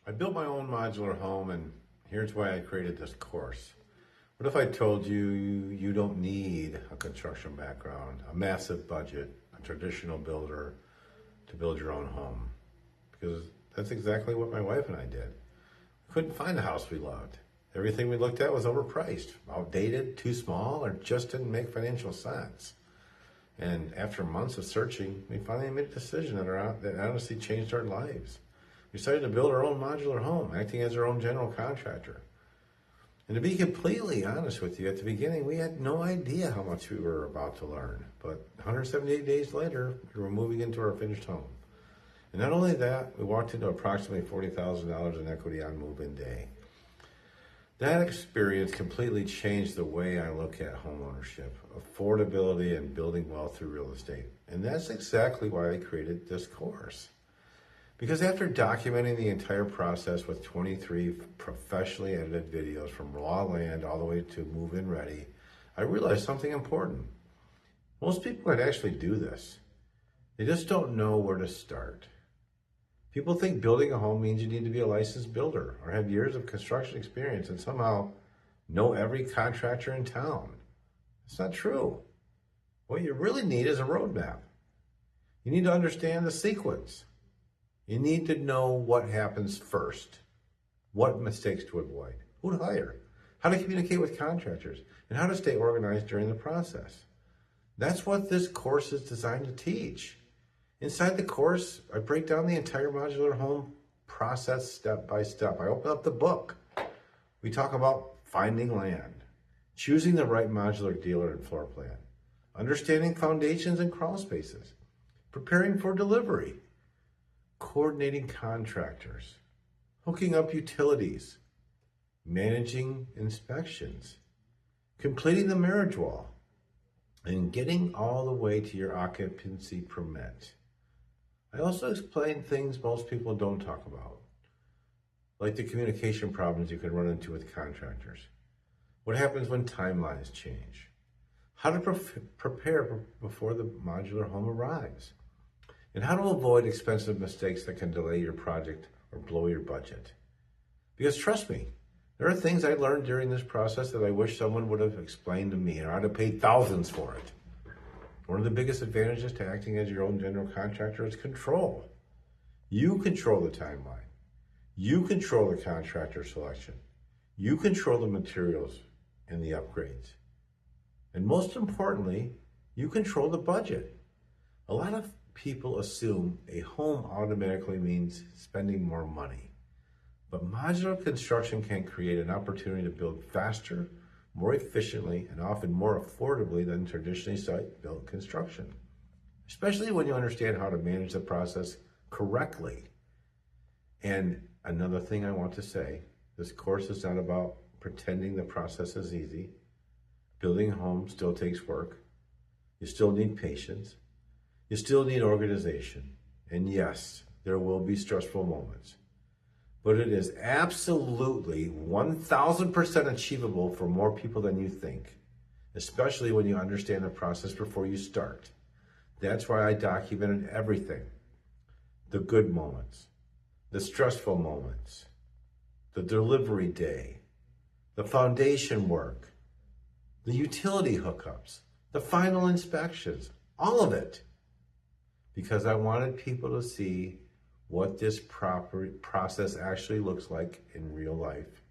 I built my own modular home, and here's why I created this course. What if I told you you don't need a construction background, a massive budget, a traditional builder to build your own home? Because that's exactly what my wife and I did. We couldn't find a house we loved. Everything we looked at was overpriced, outdated, too small, or just didn't make financial sense. And after months of searching, we finally made a decision that honestly changed our lives. We decided to build our own modular home, acting as our own general contractor. And to be completely honest with you, at the beginning, we had no idea how much we were about to learn. But 178 days later, we were moving into our finished home. And not only that, we walked into approximately $40,000 in equity on move-in day. That experience completely changed the way I look at home ownership, affordability, and building wealth through real estate. And that's exactly why I created this course. Because after documenting the entire process with 23 professionally edited videos from raw land all the way to move-in ready, I realized something important. Most people can actually do this. They just don't know where to start. People think building a home means you need to be a licensed builder or have years of construction experience and somehow know every contractor in town. It's not true. What you really need is a roadmap. You need to understand the sequence. You need to know what happens first, what mistakes to avoid, who to hire, how to communicate with contractors, and how to stay organized during the process. That's what this course is designed to teach. Inside the course, I break down the entire modular home process step by step. I open up the book. We talk about finding land, choosing the right modular dealer and floor plan, understanding foundations and crawl spaces, preparing for delivery, coordinating contractors, hooking up utilities, managing inspections, completing the marriage wall, and getting all the way to your occupancy permit. I also explain things most people don't talk about, like the communication problems you can run into with contractors, what happens when timelines change, how to prepare before the modular home arrives, and how to avoid expensive mistakes that can delay your project or blow your budget. Because trust me, there are things I learned during this process that I wish someone would have explained to me, or I'd have paid thousands for it. One of the biggest advantages to acting as your own general contractor is control. You control the timeline. You control the contractor selection. You control the materials and the upgrades. And most importantly, you control the budget. A lot of people assume a home automatically means spending more money. But modular construction can create an opportunity to build faster, more efficiently, and often more affordably than traditionally site-built construction, especially when you understand how to manage the process correctly. And another thing I want to say, this course is not about pretending the process is easy. Building a home still takes work. You still need patience. You still need organization. And yes, there will be stressful moments. But it is absolutely 1,000% achievable for more people than you think, especially when you understand the process before you start. That's why I documented everything. The good moments, the stressful moments, the delivery day, the foundation work, the utility hookups, the final inspections, all of it. Because I wanted people to see what this proper process actually looks like in real life,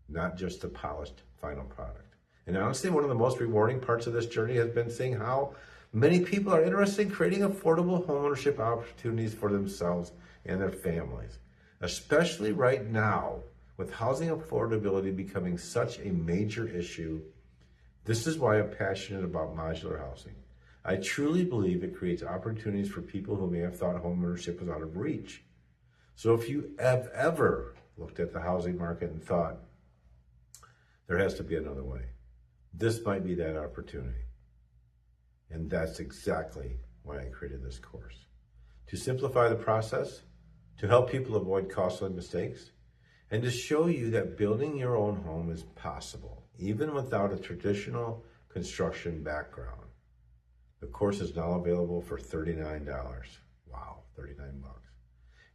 not just a polished final product. And honestly, one of the most rewarding parts of this journey has been seeing how many people are interested in creating affordable homeownership opportunities for themselves and their families, especially right now with housing affordability becoming such a major issue. This is why I'm passionate about modular housing. I truly believe it creates opportunities for people who may have thought homeownership was out of reach. So if you have ever looked at the housing market and thought, there has to be another way, this might be that opportunity. And that's exactly why I created this course. To simplify the process, to help people avoid costly mistakes, and to show you that building your own home is possible, even without a traditional construction background. The course is now available for $39. Wow, $39.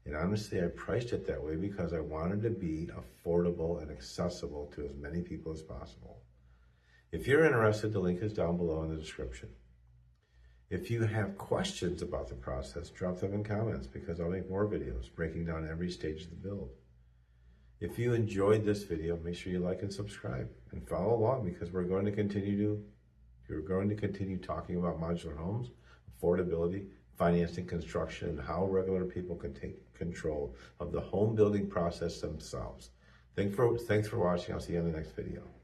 And honestly, I priced it that way because I wanted to be affordable and accessible to as many people as possible. If you're interested, the link is down below in the description. If you have questions about the process, drop them in comments because I'll make more videos breaking down every stage of the build. If you enjoyed this video, make sure you like and subscribe and follow along because we're going to continue talking about modular homes, affordability, financing, construction, and how regular people can take control of the home building process themselves. Thanks for watching. I'll see you on the next video.